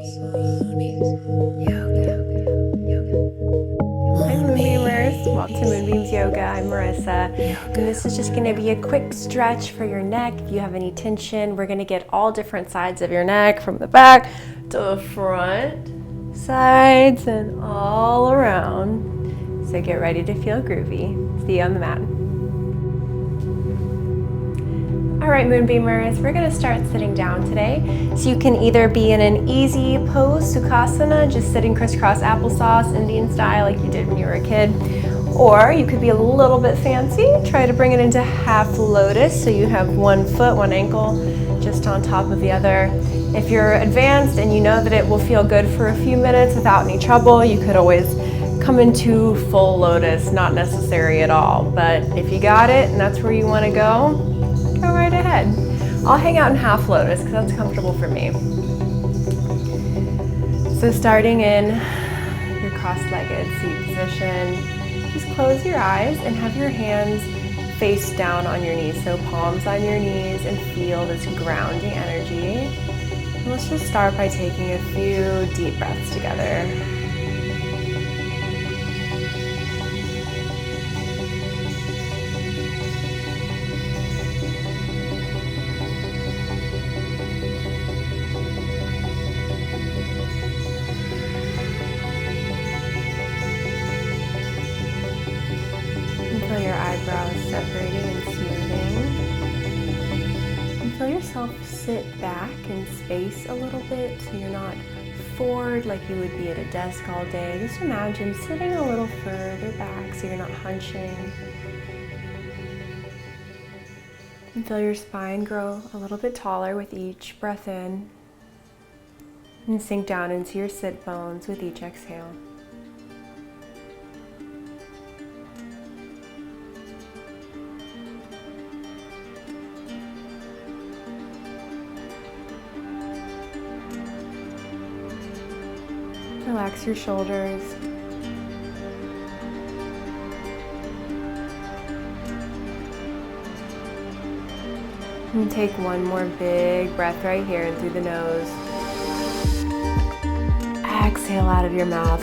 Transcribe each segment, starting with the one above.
Hi Moonbeamers, welcome to Moonbeams Yoga. I'm Marissa, and this is just going to be a quick stretch for your neck. If you have any tension, we're going to get all different sides of your neck, from the back to the front, sides, and all around. So get ready to feel groovy. See you on the mat. All right, Moonbeamers, we're going to start sitting down today. So you can either be in an easy pose, Sukhasana, just sitting crisscross applesauce, Indian style like you did when you were a kid. Or you could be a little bit fancy, try to bring it into half lotus, so you have one foot, one ankle just on top of the other. If you're advanced and you know that it will feel good for a few minutes without any trouble, you could always come into full lotus, not necessary at all. But if you got it and that's where you want to go right ahead. I'll hang out in half lotus because that's comfortable for me. So starting in your cross-legged seat position, just close your eyes and have your hands face down on your knees. So palms on your knees, and feel this grounding energy. And let's just start by taking a few deep breaths together. Feel your eyebrows separating and smoothing. And feel yourself sit back in space a little bit so you're not forward like you would be at a desk all day. Just imagine sitting a little further back so you're not hunching. And feel your spine grow a little bit taller with each breath in. And sink down into your sit bones with each exhale. Relax your shoulders. And take one more big breath right here in through the nose. Exhale out of your mouth.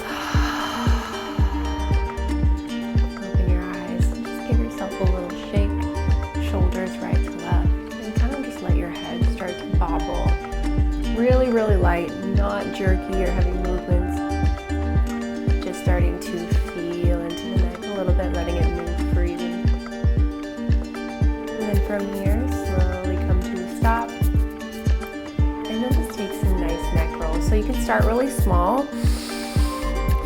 Open your eyes. Just give yourself a little shake. Shoulders right to left. And kind of just let your head start to bobble. Really, really light, not jerky or heavy movements. Just starting to feel into the neck a little bit, letting it move freely. And then from here, slowly come to a stop. And then just take some nice neck rolls. So you can start really small.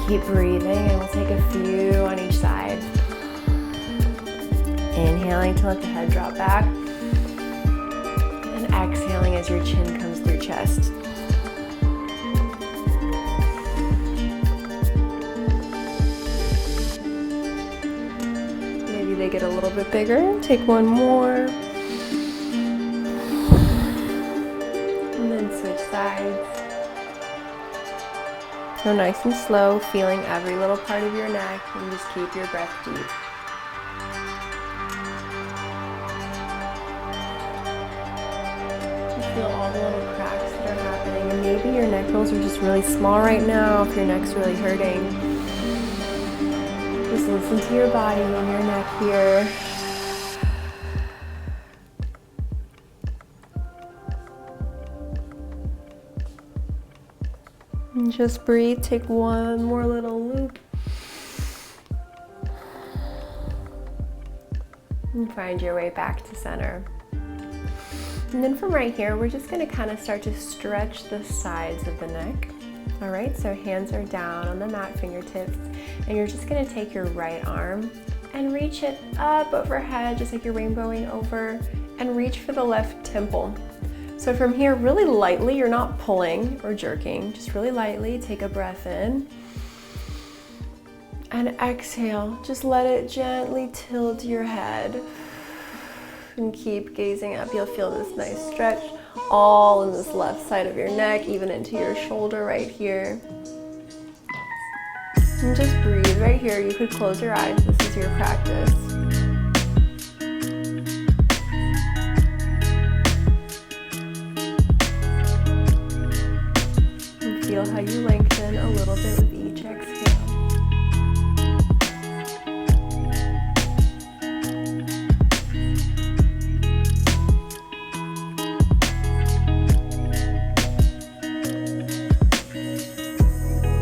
Keep breathing, and we'll take a few on each side. Inhaling to let the head drop back. And exhaling as your chin comes through chest. Maybe they get a little bit bigger. Take one more. And then switch sides. So nice and slow, feeling every little part of your neck, and just keep your breath deep. Feel all the little cracks that are happening, and maybe your neck rolls are just really small right now if your neck's really hurting. Just listen to your body and your neck here. And just breathe, take one more little loop. And find your way back to center. And then from right here, we're just going to kind of start to stretch the sides of the neck. All right, so hands are down on the mat, fingertips, and you're just going to take your right arm and reach it up overhead, just like you're rainbowing over, and reach for the left temple. So from here, really lightly, you're not pulling or jerking, just really lightly, take a breath in. And exhale, just let it gently tilt your head. And keep gazing up. You'll feel this nice stretch all in this left side of your neck, even into your shoulder right here. And just breathe right here. You could close your eyes. This is your practice. feel how you lengthen a little bit with each exhale.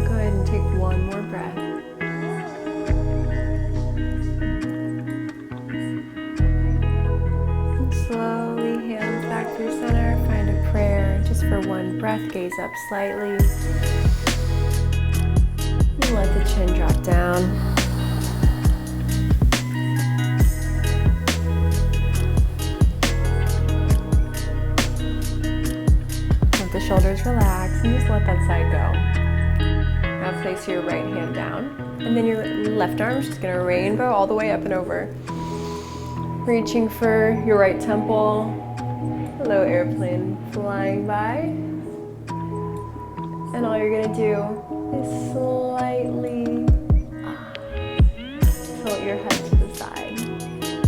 Go ahead and take one more breath. And slowly, hands back through center. Find a prayer just for one breath. Gaze up slightly. And let the chin drop down. Let the shoulders relax and just let that side go. Now place your right hand down, and then your left arm is just going to rainbow all the way up and over. Reaching for your right temple. Hello, airplane flying by. And all you're going to do is slightly tilt your head to the side.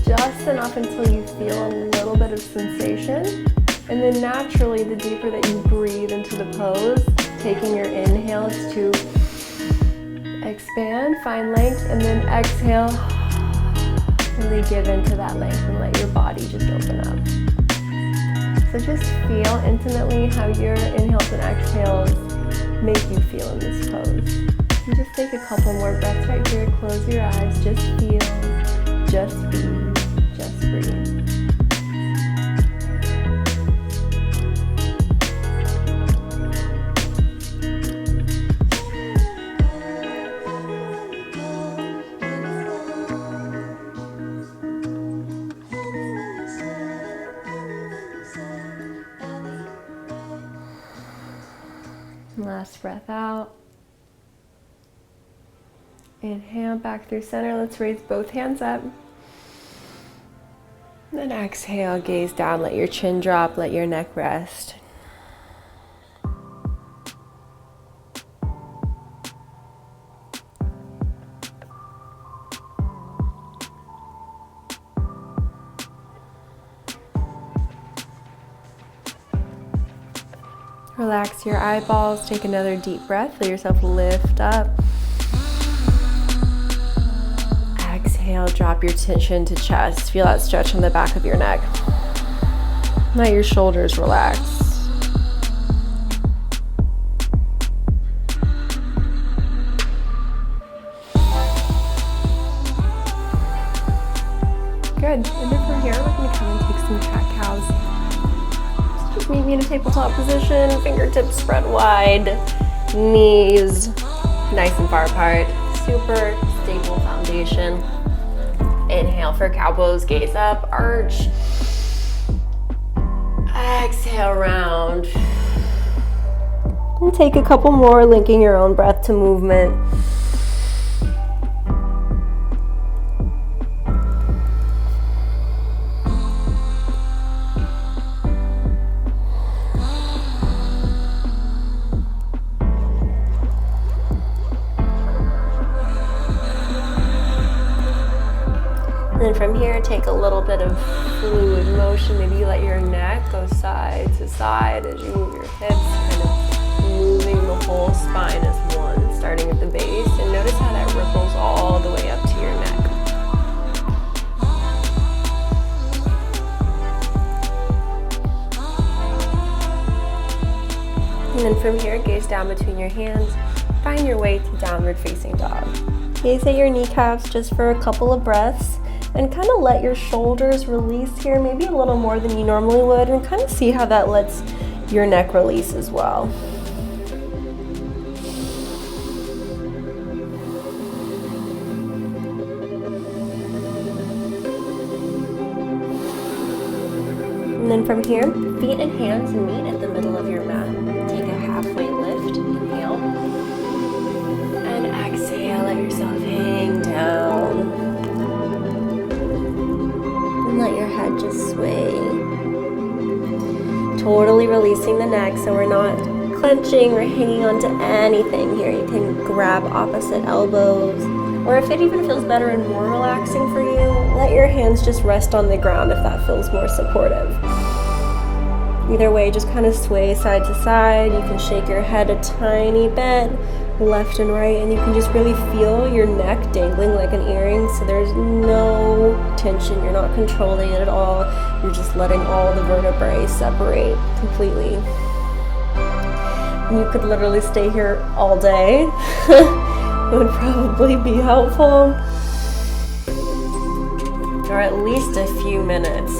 Just enough until you feel a little bit of sensation. And then naturally, the deeper that you breathe into the pose, taking your inhales to expand, find length, and then exhale, really give into that length and let your body just open up. So just feel intimately how your inhales and exhales make you feel in this pose. And just take a couple more breaths right here. Close your eyes. Just feel, just be, just breathe. Last breath out. Inhale back through center. Let's raise both hands up. Then exhale, gaze down, let your chin drop, let your neck rest. Relax your eyeballs, take another deep breath, let yourself lift up. Exhale, drop your chin to chest. Feel that stretch on the back of your neck. Let your shoulders relax. Good. And then from here, we're going to come and take some cat-cows. Just meet me in a tabletop position, fingertips spread wide, knees nice and far apart. Super stable foundation. Inhale for cow pose, gaze up, arch. Exhale, round. And take a couple more, linking your own breath to movement. And then from here, take a little bit of fluid motion. Maybe you let your neck go side to side as you move your hips, kind of moving the whole spine as one, starting at the base. And notice how that ripples all the way up to your neck. And then from here, gaze down between your hands. Find your way to downward facing dog. Gaze at your kneecaps just for a couple of breaths. And kind of let your shoulders release here, maybe a little more than you normally would, and kind of see how that lets your neck release as well. And then from here, feet and hands meet at the middle of your mat. Take a halfway lift, inhale, and exhale, let yourself hang down. Let your head just sway. Totally releasing the neck so we're not clenching or hanging onto anything here. You can grab opposite elbows, or if it even feels better and more relaxing for you, let your hands just rest on the ground if that feels more supportive. Either way, just kind of sway side to side. You can shake your head a tiny bit, left and right, and you can just really feel your neck dangling like an earring, so there's no tension. You're not controlling it at all. You're just letting all the vertebrae separate completely. And you could literally stay here all day. It would probably be helpful. Or at least a few minutes.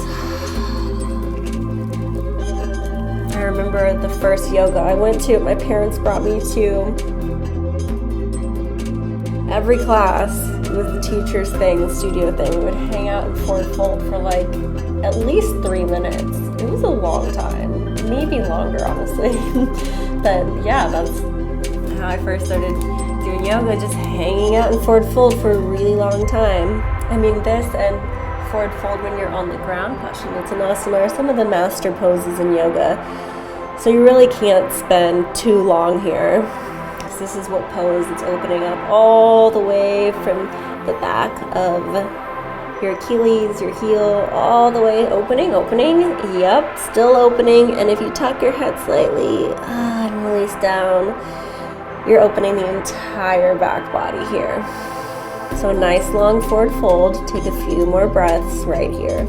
I remember the first yoga I went to, my parents brought me to. Every class was the teacher's thing, the studio thing. We would hang out in forward fold for like at least 3 minutes. It was a long time, maybe longer, honestly. But yeah, that's how I first started doing yoga, just hanging out in forward fold for a really long time. I mean, this and forward fold when you're on the ground, Paschimottanasana, are some of the master poses in yoga. So you really can't spend too long here. This is what pose it's opening up all the way from the back of your Achilles, your heel, all the way opening. Yep, still opening. And if you tuck your head slightly and release down, you're opening the entire back body here. So nice long forward fold. Take a few more breaths right here.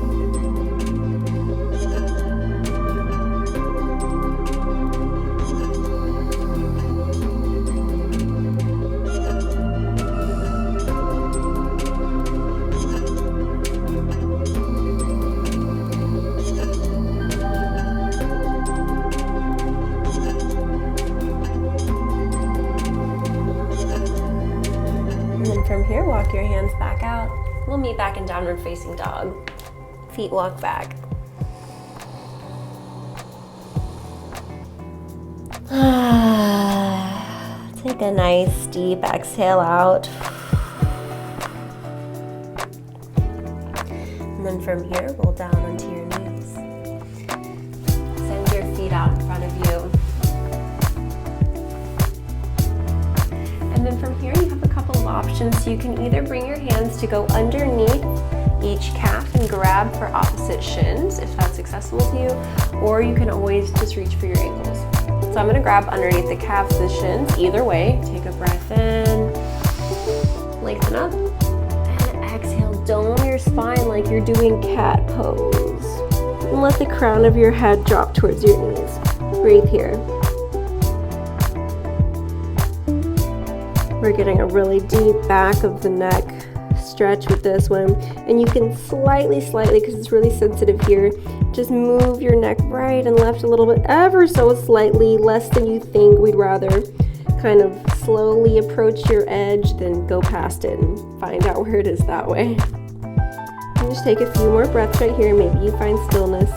From here, walk your hands back out. We'll meet back in downward facing dog. Feet walk back. Take a nice deep exhale out. And then from here, roll down onto your knees. Send your feet out in front of you. And then from here, you have a couple of options. So you can either bring your hands to go underneath each calf and grab for opposite shins, if that's accessible to you, or you can always just reach for your ankles. So I'm gonna grab underneath the calves, the shins. Either way, take a breath in, lengthen up, and exhale. Dome your spine like you're doing cat pose. And let the crown of your head drop towards your knees. Breathe here. We're getting a really deep back of the neck stretch with this one. And you can slightly, because it's really sensitive here, just move your neck right and left a little bit, ever so slightly, less than you think. We'd rather kind of slowly approach your edge than go past it and find out where it is that way. And just take a few more breaths right here. Maybe you find stillness.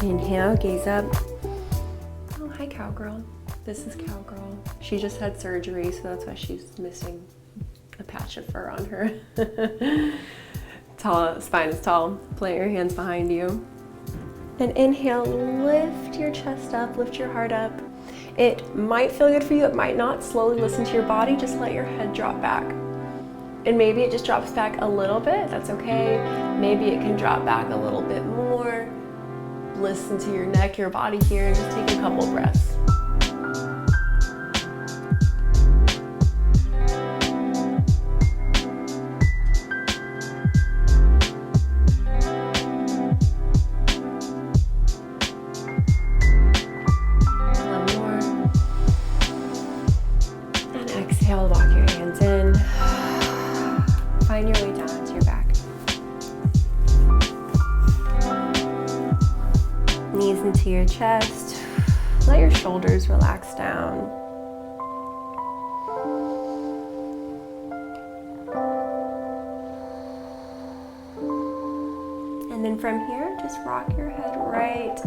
Inhale, gaze up. Oh, hi, cowgirl. This is cowgirl. She just had surgery, so that's why she's missing a patch of fur on her. Tall, spine is tall. Plant your hands behind you. And inhale, lift your chest up, lift your heart up. It might feel good for you, it might not. Slowly listen to your body, just let your head drop back. And maybe it just drops back a little bit, that's okay. Maybe it can drop back a little bit more. Listen to your neck, your body here, and just take a couple breaths. One more. And exhale, walk your hands in. Find your way down to your back. Knees into your chest. Let your shoulders relax down. And then from here, just rock your head right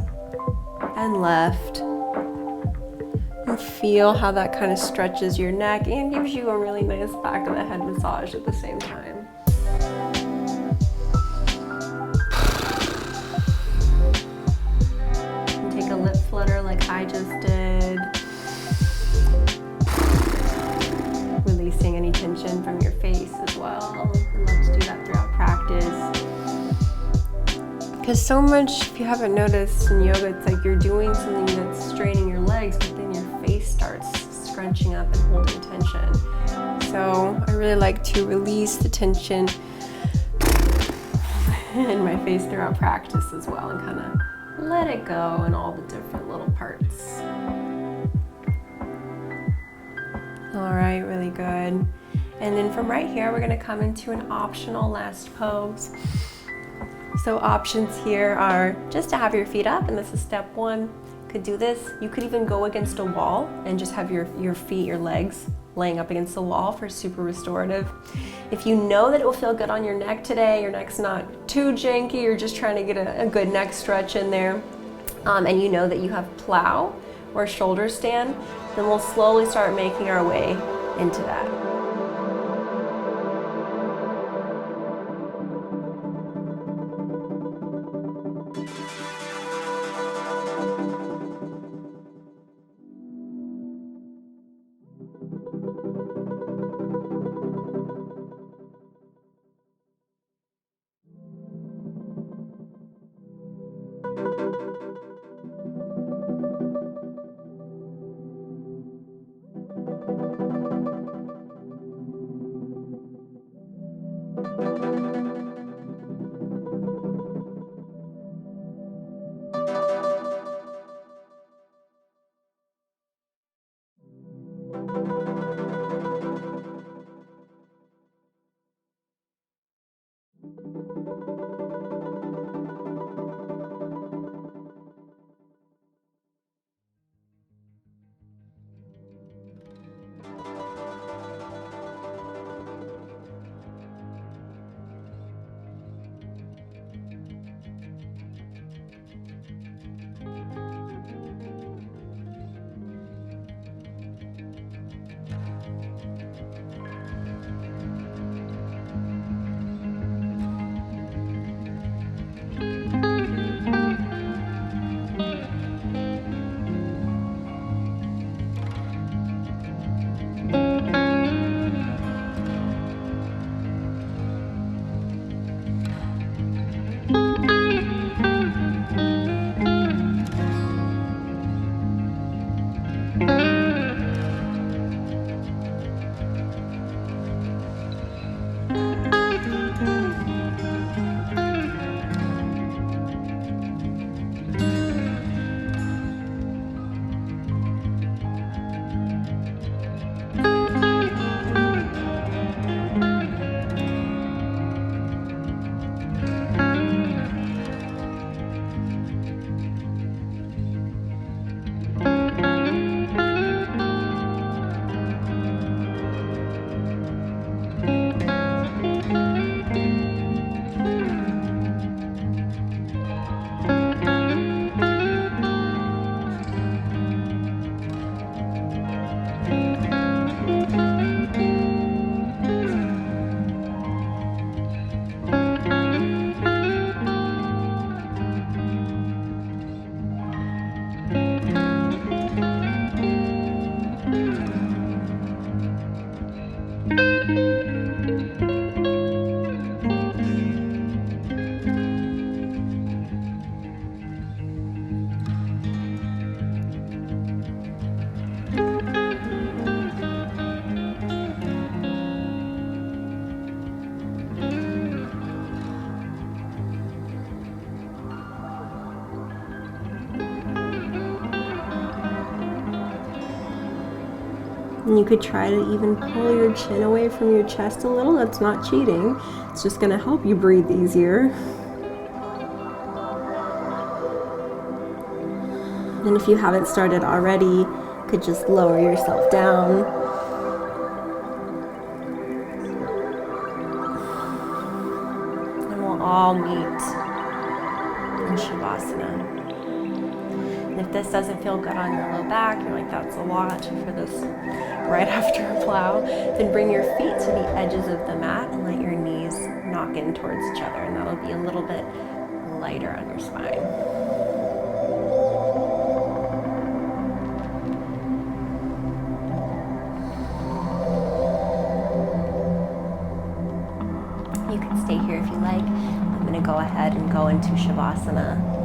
and left. can feel how that kind of stretches your neck and gives you a really nice back of the head massage at the same time. And take a lip flutter like I just did. Releasing any tension from your face as well. I love to do that throughout practice. Because so much, if you haven't noticed in yoga, it's like you're doing something that's straining your legs, but then your face starts scrunching up and holding tension. So I really like to release the tension in my face throughout practice as well, and kind of let it go in all the different little parts. All right, really good. And then from right here, we're gonna come into an optional last pose. So options here are just to have your feet up, and this is step one. You could do this. You could even go against a wall and just have your feet, your legs laying up against the wall for super restorative. If you know that it will feel good on your neck today, your neck's not too janky, you're just trying to get a good neck stretch in there, and you know that you have plow or shoulder stand, then we'll slowly start making our way into that. And you could try to even pull your chin away from your chest a little. That's not cheating. It's just going to help you breathe easier. And if you haven't started already, you could just lower yourself down. And we'll all meet in Savasana. If this doesn't feel good on your low back, you're like, that's a lot for this right after a plow, then bring your feet to the edges of the mat and let your knees knock in towards each other, and that'll be a little bit lighter on your spine. You can stay here if you like. I'm going to go ahead and go into Savasana.